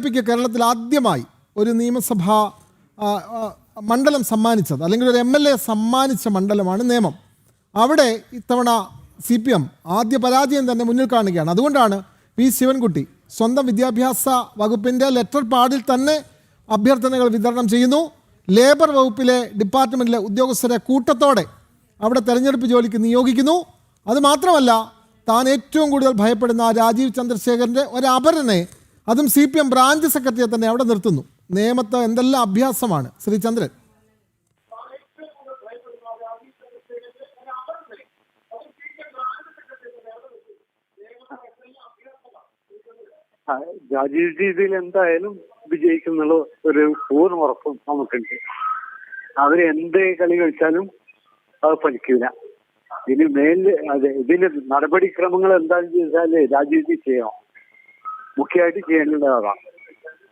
പിക്ക് കേരളത്തിൽ ആദ്യമായി ഒരു നിയമസഭാ മണ്ഡലം സമ്മാനിച്ചത്, അല്ലെങ്കിൽ ഒരു MLA സമ്മാനിച്ച മണ്ഡലമാണ് നേമം. അവിടെ ഇത്തവണ CPM ആദ്യ പരാജയം തന്നെ മുന്നിൽ കാണുകയാണ്. അതുകൊണ്ടാണ് പി ശിവൻകുട്ടി സ്വന്തം വിദ്യാഭ്യാസ വകുപ്പിൻ്റെ ലെറ്റർ പാഡിൽ തന്നെ അഭ്യർത്ഥനകൾ വിതരണം ചെയ്യുന്നു. ലേബർ വകുപ്പിലെ ഡിപ്പാർട്ട്മെൻറ്റിലെ ഉദ്യോഗസ്ഥരെ കൂട്ടത്തോടെ അവിടെ തെരഞ്ഞെടുപ്പ് ജോലിക്ക് നിയോഗിക്കുന്നു. അതുമാത്രമല്ല, താൻ ഏറ്റവും കൂടുതൽ ഭയപ്പെടുന്ന രാജീവ് ചന്ദ്രശേഖരൻ്റെ ഒരു അപരനെ, അതും CPM ബ്രാഞ്ച് സെക്രട്ടറിയെ തന്നെ അവിടെ നിർത്തുന്നു. നേമത്ത് എന്തെല്ലാം അഭ്യാസമാണ് ശ്രീ ചന്ദ്രൻ. രാജീവ് രീതിയിൽ എന്തായാലും വിജയിക്കുന്നുള്ള ഒരു പൂർണ്ണ ഉറപ്പും നമുക്കുണ്ട്. അവര് എന്ത് കളി കളിച്ചാലും അത് ഫലിക്കില്ല. ഇതിന് ഇതിന്റെ നടപടിക്രമങ്ങൾ എന്താണെന്ന് ചോദിച്ചാല് രാജീവ് ചെയ്യണം, മുഖ്യമായിട്ട് ചെയ്യേണ്ടതാണ്.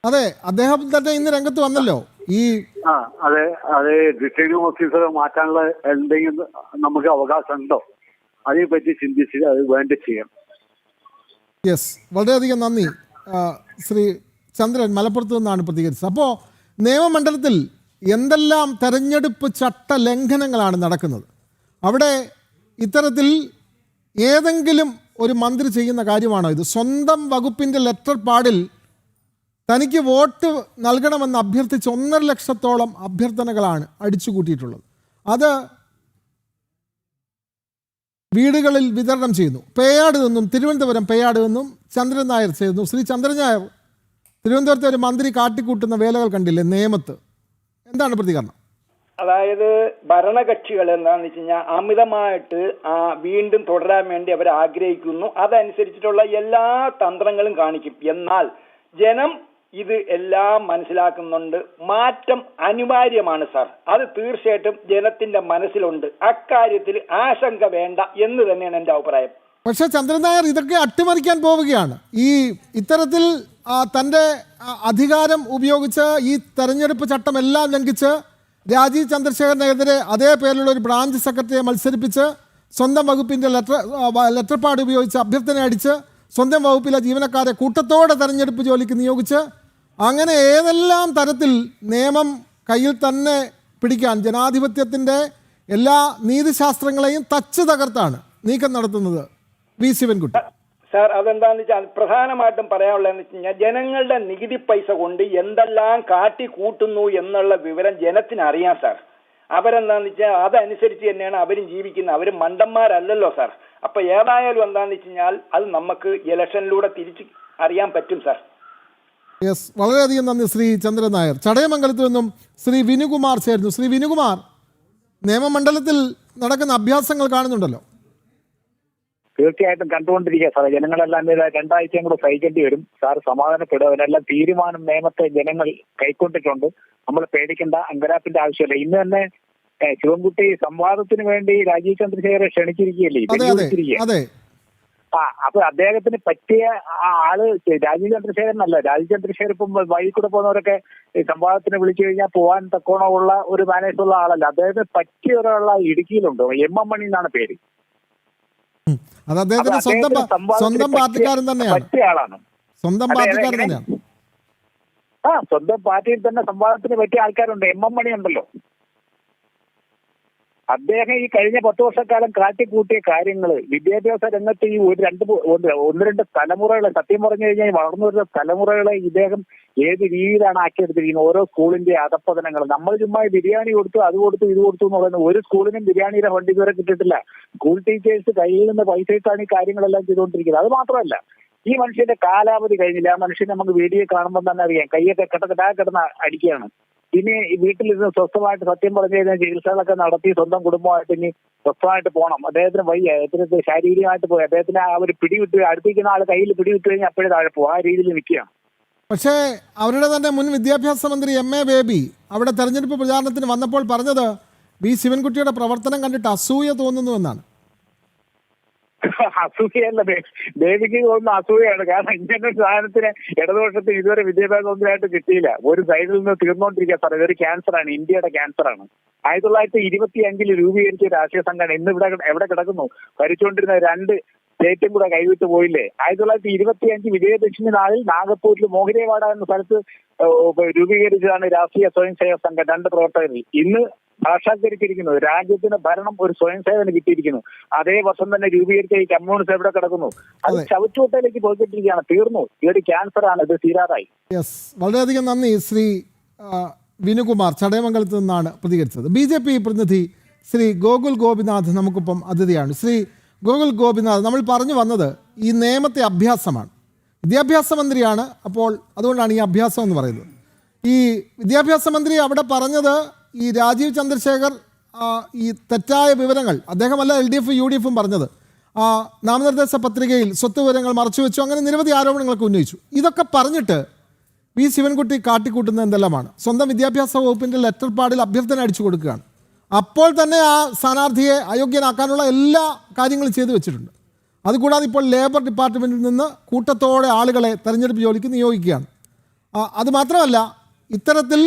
അതെ, അദ്ദേഹം തന്നെ ഇന്ന് രംഗത്ത് വന്നല്ലോ. അതെ റിട്ടേണിംഗ് ഓഫീസറെ മാറ്റാനുള്ള എന്തെങ്കിലും നമുക്ക് അവകാശം ഉണ്ടോ, അതിനെപ്പറ്റി ചിന്തിച്ച് അത് വേണ്ട ചെയ്യണം. യെസ്, വളരെയധികം നന്ദി. ശ്രീ ചന്ദ്രൻ മലപ്പുറത്ത് നിന്നാണ് പ്രതികരിച്ചത്. അപ്പോൾ നിയമമണ്ഡലത്തിൽ എന്തെല്ലാം തെരഞ്ഞെടുപ്പ് ചട്ട ലംഘനങ്ങളാണ് നടക്കുന്നത്? അവിടെ ഇത്തരത്തിൽ ഏതെങ്കിലും ഒരു മന്ത്രി ചെയ്യുന്ന കാര്യമാണോ ഇത്? സ്വന്തം വകുപ്പിൻ്റെ ലെറ്റർ പാഡിൽ തനിക്ക് വോട്ട് നൽകണമെന്ന് അഭ്യർത്ഥിച്ച് 1.5 ലക്ഷത്തോളം അഭ്യർത്ഥനകളാണ് അടിച്ചുകൂട്ടിയിട്ടുള്ളത്. അത് വീടുകളിൽ വിതരണം ചെയ്യുന്നു. പേയാട് നിന്നും, തിരുവനന്തപുരം പേയാട് നിന്നും ചന്ദ്രൻ നായർ ചെയ്യുന്നു. ശ്രീ ചന്ദ്രൻ നായർ, തിരുവനന്തപുരത്തെ ഒരു മന്ത്രി കാട്ടിക്കൂട്ടുന്ന വേലകൾ കണ്ടില്ലേ നേമത്ത്? എന്താണ് പ്രതികരണം? അതായത് ഭരണകക്ഷികൾ എന്താണെന്ന് വെച്ച് കഴിഞ്ഞാൽ അമിതമായിട്ട് വീണ്ടും തുടരാൻ വേണ്ടി അവർ ആഗ്രഹിക്കുന്നു. അതനുസരിച്ചിട്ടുള്ള എല്ലാ തന്ത്രങ്ങളും കാണിക്കും. എന്നാൽ ജനം ഇത് എല്ലാം മനസ്സിലാക്കുന്നുണ്ട്. മാറ്റം അനിവാര്യമാണ് സാർ. അത് തീർച്ചയായിട്ടും ജനത്തിന്റെ മനസ്സിലുണ്ട്. അക്കാര്യത്തിൽ ആശങ്ക വേണ്ട എന്ന് തന്നെയാണ് എൻ്റെ അഭിപ്രായം. പക്ഷേ ചന്ദ്രൻ നായർ ഇതൊക്കെ അട്ടിമറിക്കാൻ പോവുകയാണ്. ഇത്തരത്തിൽ തൻ്റെ അധികാരം ഉപയോഗിച്ച് ഈ തെരഞ്ഞെടുപ്പ് ചട്ടമെല്ലാം ലംഘിച്ച് രാജീവ് ചന്ദ്രശേഖരനെതിരെ അതേ പേരിലുള്ള ഒരു ബ്രാഞ്ച് സെക്രട്ടറിയെ മത്സരിപ്പിച്ച് സ്വന്തം വകുപ്പിൻ്റെ ലെറ്റർ പാഡ് ഉപയോഗിച്ച് അഭ്യർത്ഥന അടിച്ച് സ്വന്തം വകുപ്പിലെ ജീവനക്കാരെ കൂട്ടത്തോടെ തെരഞ്ഞെടുപ്പ് ജോലിക്ക് നിയോഗിച്ച് അങ്ങനെ ഏതെല്ലാം തരത്തിൽ നിയമം കയ്യിൽ തന്നെ പിടിക്കാൻ ജനാധിപത്യത്തിൻ്റെ എല്ലാ നീതിശാസ്ത്രങ്ങളെയും തച്ച് തകർത്താണ് നീക്കം നടത്തുന്നത് വി ശിവൻകുട്ടി. സാർ, അതെന്താണെന്ന് വെച്ചാൽ പ്രധാനമായിട്ടും പറയാനുള്ളതെന്ന് വെച്ച് കഴിഞ്ഞാൽ ജനങ്ങളുടെ നികുതി പൈസ കൊണ്ട് എന്തെല്ലാം കാട്ടിക്കൂട്ടുന്നു എന്നുള്ള വിവരം ജനത്തിന് അറിയാം സാർ. അവരെന്താന്ന് വെച്ചാൽ അതനുസരിച്ച് തന്നെയാണ് അവരും ജീവിക്കുന്നത്. അവരും മണ്ടന്മാരല്ലല്ലോ സാർ. അപ്പൊ ഏതായാലും എന്താന്ന് വെച്ച് കഴിഞ്ഞാൽ അത് നമുക്ക് ഇലക്ഷനിലൂടെ തിരിച്ച് അറിയാൻ പറ്റും സാർ. യെസ്, വളരെയധികം നന്ദി ശ്രീ ചന്ദ്രൻ നായർ. ചടയമംഗലത്ത് നിന്നും ശ്രീ വിനുകുമാർ ചേരുന്നു. ശ്രീ വിനുകുമാർ, നിയമമണ്ഡലത്തിൽ നടക്കുന്ന അഭ്യാസങ്ങൾ കാണുന്നുണ്ടല്ലോ. തീർച്ചയായിട്ടും കണ്ടുകൊണ്ടിരിക്കുക സാറേ. ജനങ്ങളെല്ലാം 2 ആഴ്ചയും കൂടെ സഹിക്കേണ്ടി വരും സാർ. സമാധാനപ്പെടുക. അതിനെല്ലാം തീരുമാനം നിയമത്തെ ജനങ്ങൾ കൈക്കൊണ്ടിട്ടുണ്ട്. നമ്മൾ പേടിക്കേണ്ട, അങ്കരാപ്പിന്റെ ആവശ്യമില്ല. ഇന്ന് തന്നെ ശിവൻകുട്ടി സംവാദത്തിന് വേണ്ടി രാജീവ് ചന്ദ്രശേഖരെ ക്ഷണിച്ചിരിക്കുകയല്ലേ. അപ്പൊ അദ്ദേഹത്തിന് പറ്റിയ ആള് രാജീവ് ചന്ദ്രശേഖരനല്ല. രാജീവ് ചന്ദ്രശേഖർ ഇപ്പം വഴി കൂടെ പോകുന്നവരൊക്കെ സംവാദത്തിന് വിളിച്ചു കഴിഞ്ഞാൽ പോകാൻ തക്കോണമുള്ള ഒരു മാനേജുള്ള ആളല്ല. അദ്ദേഹത്തിന് പറ്റിയ ഒരാളെ ഇടുക്കിയിലുണ്ട്. MM മണി എന്നാണ് പേര്. അത് അദ്ദേഹത്തിന്റെ സ്വന്തം പാർട്ടിക്കാരൻ തന്നെയാണ്. പറ്റിയ ആളാണ്. സ്വന്തം പാർട്ടിക്കാരൻ തന്നെയാണ്. സ്വന്തം പാർട്ടിയിൽ തന്നെ സംവാദത്തിന് പറ്റിയ ആൾക്കാരുണ്ട്. MM മണി ഉണ്ടല്ലോ. അദ്ദേഹം ഈ കഴിഞ്ഞ 10 വർഷക്കാലം കാട്ടിക്കൂട്ടിയ കാര്യങ്ങൾ വിദ്യാഭ്യാസ രംഗത്ത് ഈ 1-2 തലമുറകളെ, സത്യം പറഞ്ഞു കഴിഞ്ഞാൽ വളർന്നു വരുന്ന തലമുറകളെ ഇദ്ദേഹം ഏത് രീതിയിലാണ് ആക്കിയെടുത്തിരിക്കുന്നത്. ഓരോ സ്കൂളിന്റെ അധപ്പതനങ്ങൾ. നമ്മൾ ചുമ്മാ ബിരിയാണി കൊടുത്തു, അത് കൊടുത്തു, ഇത് കൊടുത്തു എന്ന് പറയുന്നത് ഒരു സ്കൂളിനും ബിരിയാണിയുടെ ഫണ്ട് ഇതുവരെ കിട്ടിയിട്ടില്ല. സ്കൂൾ ടീച്ചേഴ്സ് കയ്യിൽ നിന്ന് പൈസ ഇട്ടാണ് ഈ കാര്യങ്ങളെല്ലാം ചെയ്തുകൊണ്ടിരിക്കുന്നത്. അത് മാത്രമല്ല, ഈ മനുഷ്യന്റെ കാലാവധി കഴിഞ്ഞില്ല. ആ മനുഷ്യൻ നമുക്ക് വീഡിയോ കാണുമ്പോൾ തന്നെ അറിയാം, കൈയൊക്കെ കിടന്ന് അടിക്കുകയാണ്. ഇനി വീട്ടിലിരുന്ന് സ്വസ്ഥമായിട്ട്, സത്യം പറഞ്ഞു കഴിഞ്ഞാൽ ചികിത്സകളൊക്കെ നടത്തി സ്വന്തം കുടുംബമായിട്ട് ഇനി സ്വസ്ഥമായിട്ട് പോകണം. അദ്ദേഹത്തിന് വയ്യ. അദ്ദേഹത്തിന് ശാരീരികമായിട്ട് പോയി. അദ്ദേഹത്തിന് ആ ഒരു പിടിവിട്ട് അടുപ്പിക്കുന്ന ആൾ കയ്യിൽ പിടിവിട്ട് കഴിഞ്ഞാൽ അപ്പോഴേ താഴെ പോകും. ആ രീതിയിൽ നിൽക്കുകയാണ്. പക്ഷേ അവരുടെ തന്നെ മുൻ വിദ്യാഭ്യാസ മന്ത്രി MA ബേബി അവിടെ തെരഞ്ഞെടുപ്പ് പ്രചാരണത്തിന് വന്നപ്പോൾ പറഞ്ഞത് വി ശിവൻകുട്ടിയുടെ പ്രവർത്തനം കണ്ടിട്ട് അസൂയ തോന്നുന്നു എന്നാണ്. അസൂയല്ല, ബേബിക്ക് തോന്നുന്ന അസൂയാണ്. കാരണം ഇങ്ങനെ സാധനത്തിന് ഇടതുപക്ഷത്തിന് ഇതുവരെ വിദ്യാഭ്യാസ മന്ത്രിയായിട്ട് കിട്ടിയില്ല. ഒരു സൈഡിൽ നിന്ന് തീർന്നുകൊണ്ടിരിക്കുക സാർ. ഇതൊരു ക്യാൻസറാണ്, ഇന്ത്യയുടെ ക്യാൻസറാണ്. 1925 രൂപീകരിച്ച രാഷ്ട്രീയ സംഘടന ഇന്ന് എവിടെ കിടക്കുന്നു? ഭരിച്ചുകൊണ്ടിരുന്ന 2 സ്റ്റേറ്റും കൂടെ കൈവിട്ട് പോയില്ലേ? 1925 വിജയദശമി നാളിൽ നാഗപ്പൂരിൽ മോഹിരേവാഡ എന്ന സ്ഥലത്ത് രൂപീകരിച്ചതാണ് രാഷ്ട്രീയ സ്വയം സേവക സംഘം 2 പ്രവർത്തകർ. ഇന്ന് സാക്ഷാത്കരിച്ചിരിക്കുന്നു. രാജ്യത്തിന് ഭരണം ഒരു സ്വയം സേവനം കിട്ടിയിരിക്കുന്നു. അതേ വർഷം തന്നെ രൂപീകരിച്ച ഈ കമ്മ്യൂണിസ്റ്റ് എവിടെ കിടക്കുന്നു? അത് ചവറ്റുകൊട്ടയിലേക്ക് പോയിക്കൊണ്ടിരിക്കുകയാണ്. തീർന്നു. ഇതൊരു ക്യാൻസർ ആണ്. ഇത് തീരാറായി. യെസ്, വളരെയധികം നന്ദി. ശ്രീ വിനുകുമാർ ചടയമംഗലത്ത് നിന്നാണ് പ്രതികരിച്ചത്. BJP പ്രതിനിധി ശ്രീ ഗോകുൽ ഗോപിനാഥ് നമുക്കൊപ്പം അതിഥിയാണ്. ശ്രീ ഗോകുൽ ഗോപിനാഥ്, നമ്മൾ പറഞ്ഞു വന്നത് ഈ നിയമത്തെ അഭ്യാസമാണ്. വിദ്യാഭ്യാസ മന്ത്രിയാണ്, അപ്പോൾ അതുകൊണ്ടാണ് ഈ അഭ്യാസം എന്ന് പറയുന്നത്. ഈ വിദ്യാഭ്യാസ മന്ത്രി അവിടെ പറഞ്ഞത് ഈ രാജീവ് ചന്ദ്രശേഖർ ഈ തെറ്റായ വിവരങ്ങൾ, അദ്ദേഹമല്ല LDF UDF പറഞ്ഞത്, നാമനിർദ്ദേശ പത്രികയിൽ സ്വത്ത് വിവരങ്ങൾ മറച്ചുവെച്ചു, അങ്ങനെ നിരവധി ആരോപണങ്ങളൊക്കെ ഉന്നയിച്ചു. ഇതൊക്കെ പറഞ്ഞിട്ട് പി ശിവൻകുട്ടി കാട്ടിക്കൂട്ടുന്നത് എന്തെല്ലാമാണ്? സ്വന്തം വിദ്യാഭ്യാസ വകുപ്പിൻ്റെ ലെറ്റർ പാഡിൽ അഭ്യർത്ഥന അടിച്ചു കൊടുക്കുകയാണ്. അപ്പോൾ തന്നെ ആ സ്ഥാനാർത്ഥിയെ അയോഗ്യനാക്കാനുള്ള എല്ലാ കാര്യങ്ങളും ചെയ്തു വെച്ചിട്ടുണ്ട്. അതുകൂടാതെ ഇപ്പോൾ ലേബർ ഡിപ്പാർട്ട്മെൻറ്റിൽ നിന്ന് കൂട്ടത്തോടെ ആളുകളെ തെരഞ്ഞെടുപ്പ് ജോലിക്ക് നിയോഗിക്കുകയാണ്. അതുമാത്രമല്ല, ഇത്തരത്തിൽ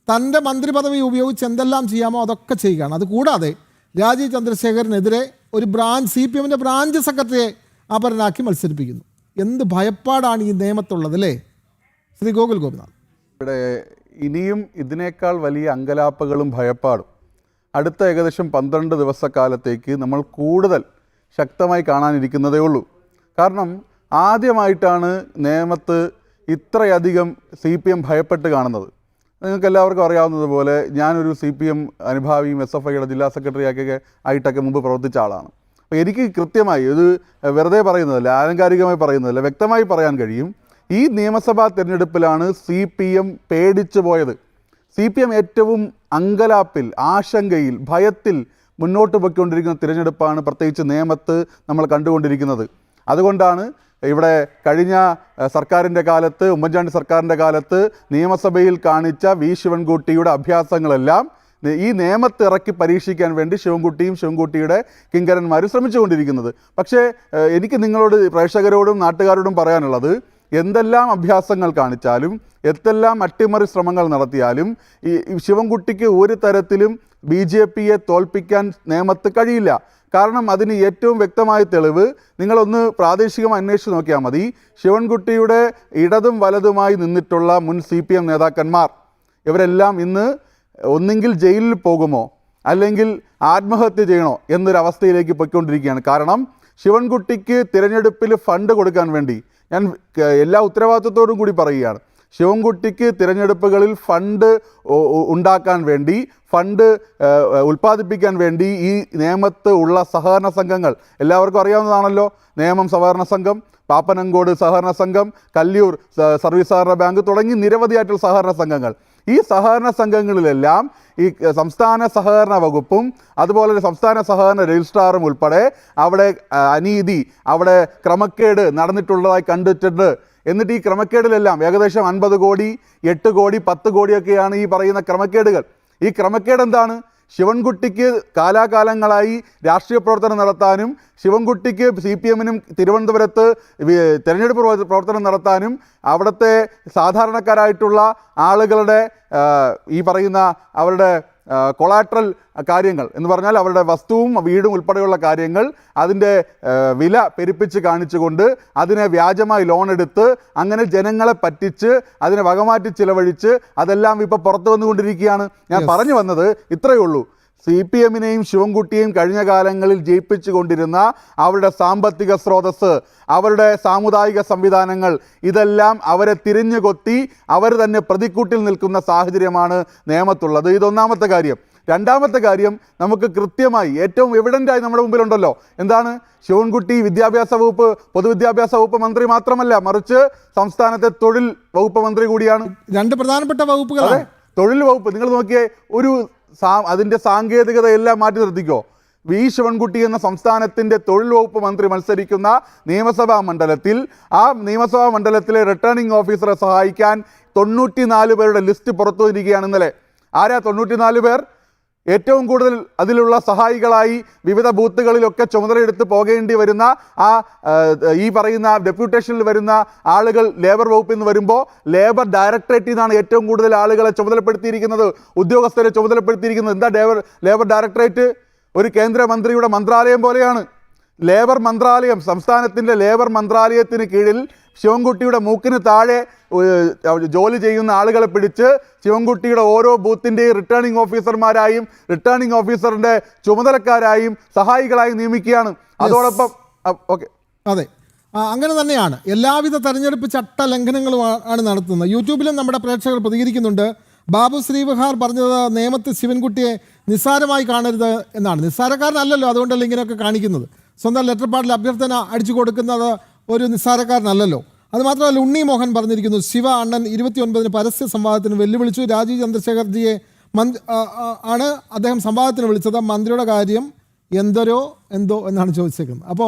തൻ്റെ മന്ത്രി പദവി ഉപയോഗിച്ച് എന്തെല്ലാം ചെയ്യാമോ അതൊക്കെ ചെയ്യുകയാണ്. അതുകൂടാതെ രാജീവ് ചന്ദ്രശേഖരനെതിരെ ഒരു CPM-ൻ്റെ ബ്രാഞ്ച് സെക്രട്ടറിയെ അപരനാക്കി മത്സരിപ്പിക്കുന്നു. എന്ത് ഭയപ്പാടാണ് ഈ നിയമത്തുള്ളത് അല്ലേ ശ്രീ ഗോകുൽ ഗോപിനാഥ്? ഇവിടെ ഇനിയും ഇതിനേക്കാൾ വലിയ അങ്കലാപ്പുകളും ഭയപ്പാടും അടുത്ത ഏകദേശം 12 ദിവസക്കാലത്തേക്ക് നമ്മൾ കൂടുതൽ ശക്തമായി കാണാനിരിക്കുന്നതേ ഉള്ളൂ. കാരണം ആദ്യമായിട്ടാണ് നിയമത്ത് ഇത്രയധികം CPM ഭയപ്പെട്ട് കാണുന്നത്. നിങ്ങൾക്ക് എല്ലാവർക്കും അറിയാവുന്നതുപോലെ ഞാനൊരു CPM അനുഭാവിയും SFIയുടെ ജില്ലാ സെക്രട്ടറി ആയിട്ടൊക്കെ മുമ്പ് പ്രവർത്തിച്ച ആളാണ്. അപ്പോൾ എനിക്ക് കൃത്യമായി ഇത് വെറുതെ പറയുന്നതല്ല, ആലങ്കാരികമായി പറയുന്നതല്ല, വ്യക്തമായി പറയാൻ കഴിയും. ഈ നിയമസഭാ തിരഞ്ഞെടുപ്പിലാണ് CPM പേടിച്ചു പോയത്. CPM ഏറ്റവും അങ്കലാപ്പിൽ, ആശങ്കയിൽ, ഭയത്തിൽ മുന്നോട്ട് പോയിക്കൊണ്ടിരിക്കുന്ന തിരഞ്ഞെടുപ്പാണ് പ്രത്യേകിച്ച് നേമത്ത് നമ്മൾ കണ്ടുകൊണ്ടിരിക്കുന്നത്. അതുകൊണ്ടാണ് ഇവിടെ കഴിഞ്ഞ സർക്കാരിൻ്റെ കാലത്ത്, ഉമ്മൻചാണ്ടി സർക്കാരിൻ്റെ കാലത്ത് നിയമസഭയിൽ കാണിച്ച ശിവൻകുട്ടിയുടെ അഭ്യാസങ്ങളെല്ലാം ഈ നിയമത്ത് ഇറക്കി പരീക്ഷിക്കാൻ വേണ്ടി ശിവൻകുട്ടിയുടെ കിങ്കരന്മാർ ശ്രമിച്ചുകൊണ്ടിരിക്കുന്നത്. പക്ഷേ എനിക്ക് നിങ്ങളോട്, പ്രേക്ഷകരോടും നാട്ടുകാരോടും പറയാനുള്ളത്, എന്തെല്ലാം അഭ്യാസങ്ങൾ കാണിച്ചാലും, എന്തെല്ലാം അട്ടിമറി ശ്രമങ്ങൾ നടത്തിയാലും ഈ ശിവൻകുട്ടിക്ക് ഒരു തരത്തിലും BJPയെ തോൽപ്പിക്കാൻ നേമത്ത് കഴിയില്ല. കാരണം അതിന് ഏറ്റവും വ്യക്തമായ തെളിവ് നിങ്ങളൊന്ന് പ്രാദേശികമായി അന്വേഷിച്ച് നോക്കിയാൽ മതി. ശിവൻകുട്ടിയുടെ ഇടതും വലതുമായി നിന്നിട്ടുള്ള മുൻ CPM നേതാക്കന്മാർ ഇവരെല്ലാം ഇന്ന് ഒന്നെങ്കിൽ ജയിലിൽ പോകുമോ അല്ലെങ്കിൽ ആത്മഹത്യ ചെയ്യണോ എന്നൊരവസ്ഥയിലേക്ക് പോയിക്കൊണ്ടിരിക്കുകയാണ്. കാരണം ശിവൻകുട്ടിക്ക് തിരഞ്ഞെടുപ്പിൽ ഫണ്ട് കൊടുക്കാൻ വേണ്ടി, ഞാൻ എല്ലാ ഉത്തരവാദിത്വത്തോടും കൂടി പറയുകയാണ്, ശിവൻകുട്ടിക്ക് തിരഞ്ഞെടുപ്പുകളിൽ ഫണ്ട് ഉണ്ടാക്കാൻ വേണ്ടി, ഫണ്ട് ഉൽപ്പാദിപ്പിക്കാൻ വേണ്ടി ഈ നേമത്ത് ഉള്ള സഹകരണ സംഘങ്ങൾ എല്ലാവർക്കും അറിയാവുന്നതാണല്ലോ. നേമം സഹകരണ സംഘം, പാപ്പനങ്കോട് സഹകരണ സംഘം, കല്ലിയൂർ സർവീസ് സഹകരണ ബാങ്ക് തുടങ്ങി നിരവധിയായിട്ടുള്ള സഹകരണ സംഘങ്ങൾ. ഈ സഹകരണ സംഘങ്ങളിലെല്ലാം ഈ സംസ്ഥാന സഹകരണ വകുപ്പും അതുപോലെ സംസ്ഥാന സഹകരണ രജിസ്ട്രാറും ഉൾപ്പെടെ അവിടെ അനീതി, അവിടെ ക്രമക്കേട് നടന്നിട്ടുള്ളതായി കണ്ടിട്ടുണ്ട്. എന്നിട്ട് ഈ ക്രമക്കേടിലെല്ലാം ഏകദേശം 50 കോടി, 8 കോടി, 10 കോടിയൊക്കെയാണ് ഈ പറയുന്ന ക്രമക്കേടുകൾ. ഈ ക്രമക്കേട് എന്താണ്? ശിവൻകുട്ടിക്ക് കാലാകാലങ്ങളായി രാഷ്ട്രീയ പ്രവർത്തനം നടത്താനും ശിവൻകുട്ടിക്ക് CPM-നും തിരുവനന്തപുരത്ത് തിരഞ്ഞെടുപ്പ് പ്രവർത്തനം നടത്താനും അവിടുത്തെ സാധാരണക്കാരായിട്ടുള്ള ആളുകളുടെ ഈ പറയുന്ന അവരുടെ കൊളാട്രൽ കാര്യങ്ങൾ എന്ന് പറഞ്ഞാൽ അവരുടെ വസ്തുവും വീടും ഉൾപ്പെടെയുള്ള കാര്യങ്ങൾ അതിൻ്റെ വില പെരുപ്പിച്ച് കാണിച്ചുകൊണ്ട് അതിനെ വ്യാജമായി ലോൺ എടുത്ത് അങ്ങനെ ജനങ്ങളെ പറ്റിച്ച് അതിനെ വകമാറ്റി ചിലവഴിച്ച് അതെല്ലാം ഇപ്പോൾ പുറത്തു വന്നുകൊണ്ടിരിക്കുകയാണ്. ഞാൻ പറഞ്ഞു വന്നത് ഇത്രയേ ഉള്ളൂ. CPM-നെയും ശിവൻകുട്ടിയെയും കഴിഞ്ഞ കാലങ്ങളിൽ ജയിപ്പിച്ചു കൊണ്ടിരുന്ന അവരുടെ സാമ്പത്തിക സ്രോതസ്സ്, അവരുടെ സാമുദായിക സംവിധാനങ്ങൾ, ഇതെല്ലാം അവരെ തിരിഞ്ഞു കൊത്തി അവർ തന്നെ പ്രതിക്കൂട്ടിൽ നിൽക്കുന്ന സാഹചര്യമാണ് നേമത്തുള്ളത്. ഇതൊന്നാമത്തെ കാര്യം. രണ്ടാമത്തെ കാര്യം, നമുക്ക് കൃത്യമായി ഏറ്റവും എവിഡൻ്റായി നമ്മുടെ മുമ്പിലുണ്ടല്ലോ. എന്താണ്? ശിവൻകുട്ടി വിദ്യാഭ്യാസ വകുപ്പ്, പൊതുവിദ്യാഭ്യാസ വകുപ്പ് മന്ത്രി മാത്രമല്ല, മറിച്ച് സംസ്ഥാനത്തെ തൊഴിൽ വകുപ്പ് മന്ത്രി കൂടിയാണ്. 2 പ്രധാനപ്പെട്ട വകുപ്പുകളാണ്. തൊഴിൽ വകുപ്പ് നിങ്ങൾ നോക്കിയേ, അതിൻ്റെ സാങ്കേതികത എല്ലാം മാറ്റി നിർത്തിക്കോ. ശിവൻകുട്ടി എന്ന സംസ്ഥാനത്തിൻ്റെ തൊഴിൽ വകുപ്പ് മന്ത്രി മത്സരിക്കുന്ന നിയമസഭാ മണ്ഡലത്തിൽ ആ നിയമസഭാ മണ്ഡലത്തിലെ റിട്ടേണിംഗ് ഓഫീസറെ സഹായിക്കാൻ 94 പേരുടെ ലിസ്റ്റ് പുറത്തു വരികയാണ് ഇന്നലെ. ആരാ 94 പേർ? ഏറ്റവും കൂടുതൽ അതിലുള്ള സഹായികളായി വിവിധ ബൂത്തുകളിലൊക്കെ ചുമതലയെടുത്ത് പോകേണ്ടി വരുന്ന ഈ പറയുന്ന ഡെപ്യൂട്ടേഷനിൽ വരുന്ന ആളുകൾ ലേബർ വകുപ്പിൽ നിന്ന് വരുമ്പോൾ ലേബർ ഡയറക്ടറേറ്റിൽ നിന്നാണ് ഏറ്റവും കൂടുതൽ ആളുകളെ ചുമതലപ്പെടുത്തിയിരിക്കുന്നത്, ഉദ്യോഗസ്ഥരെ ചുമതലപ്പെടുത്തിയിരിക്കുന്നത്. എന്താ ലേബർ ഡയറക്ടറേറ്റ്? ഒരു കേന്ദ്രമന്ത്രിയുടെ മന്ത്രാലയം പോലെയാണ്. ലേബർ മന്ത്രാലയം, സംസ്ഥാനത്തിൻ്റെ ലേബർ മന്ത്രാലയത്തിന് കീഴിൽ ശിവൻകുട്ടിയുടെ മൂക്കിന് താഴെ ജോലി ചെയ്യുന്ന ആളുകളെ പിടിച്ച് ശിവൻകുട്ടിയുടെ ഓരോ ബൂത്തിൻ്റെയും റിട്ടേണിംഗ് ഓഫീസർമാരായും റിട്ടേണിംഗ് ഓഫീസറിൻ്റെ ചുമതലക്കാരായും സഹായികളായും നിയമിക്കുകയാണ്. അതോടൊപ്പം ഓക്കെ, അതെ, അങ്ങനെ തന്നെയാണ്. എല്ലാവിധ തെരഞ്ഞെടുപ്പ് ചട്ട ലംഘനങ്ങളും ആണ് നടത്തുന്നത്. യൂട്യൂബിലും നമ്മുടെ പ്രേക്ഷകർ പ്രതികരിക്കുന്നുണ്ട്. ബാബു ശ്രീവിഹാർ പറഞ്ഞത് നിയമത്തിൽ ശിവൻകുട്ടിയെ നിസ്സാരമായി കാണരുത് എന്നാണ്. നിസ്സാരക്കാരനല്ലല്ലോ, അതുകൊണ്ടല്ല ഇങ്ങനെയൊക്കെ കാണിക്കുന്നത്. സ്വന്തം ലെറ്റർ പാഡിൽ അഭ്യർത്ഥന അടിച്ചു കൊടുക്കുന്നത് ഒരു നിസ്സാരക്കാരനല്ലല്ലോ. അതുമാത്രമല്ല, ഉണ്ണി മോഹൻ പറഞ്ഞിരിക്കുന്നു, ശിവ അണ്ണൻ 29-ന് പരസ്യ സംവാദത്തിന് വെല്ലുവിളിച്ചു. രാജീവ് ചന്ദ്രശേഖർജിയെ ആണ് അദ്ദേഹം സംവാദത്തിന് വിളിച്ചത്. മന്ത്രിയുടെ കാര്യം എന്തോ എന്നാണ് ചോദിച്ചേക്കുന്നത്. അപ്പോൾ